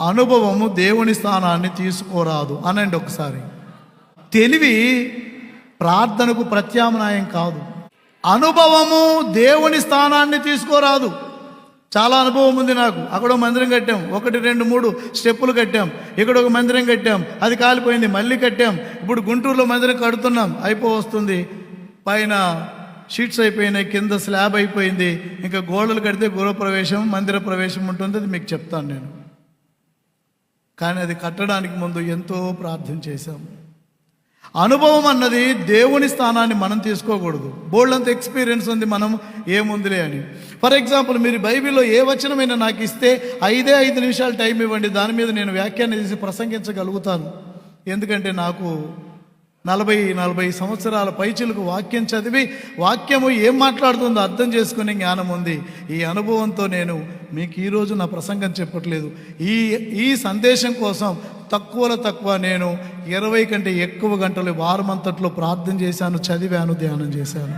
అనుభవము దేవుని స్థానాన్ని తీసుకోరాదు అనండి ఒకసారి. తెలివి ప్రార్థనకు ప్రత్యామ్నాయం కాదు. అనుభవము దేవుని స్థానాన్ని తీసుకోరాదు. చాలా అనుభవం ఉంది నాకు. అక్కడ మందిరం కట్టాం, 1 2 3 స్టెప్పులు కట్టాం, ఇక్కడ ఒక మందిరం కట్టాం, అది కాలిపోయింది, మళ్ళీ కట్టాం. ఇప్పుడు గుంటూరులో మందిరం కడుతున్నాం, వస్తుంది. పైన షీట్స్ అయిపోయినాయి, కింద స్లాబ్ అయిపోయింది. ఇంకా గోడలు కడితే గృహప్రవేశం, మందిర ప్రవేశం ఉంటుంది. అది మీకు చెప్తాను నేను. కానీ అది కట్టడానికి ముందు ఎంతో ప్రార్థన చేశాం. అనుభవం అన్నది దేవుని స్థానాన్ని మనం తీసుకోకూడదు. బోల్డంత ఎక్స్పీరియన్స్ ఉంది, మనం ఏముందిలే అని. ఫర్ ఎగ్జాంపుల్, మీరు బైబిల్లో ఏ వచనమైనా నాకు ఇస్తే 5 నిమిషాలు టైం ఇవ్వండి, దాని మీద నేను వ్యాఖ్యానం చేసి ప్రసంగించగలుగుతాను. ఎందుకంటే నాకు 40 సంవత్సరాల పైచిలకు వాక్యం చదివి వాక్యము ఏం మాట్లాడుతుందో అర్థం చేసుకునే జ్ఞానం ఉంది. ఈ అనుభవంతో నేను మీకు ఈరోజు నా ప్రసంగం చెప్పట్లేదు. ఈ సందేశం కోసం తక్కువలో తక్కువ నేను 20 కంటే ఎక్కువ గంటలు వారమంతట్లో ప్రార్థన చేశాను, చదివాను, ధ్యానం చేశాను.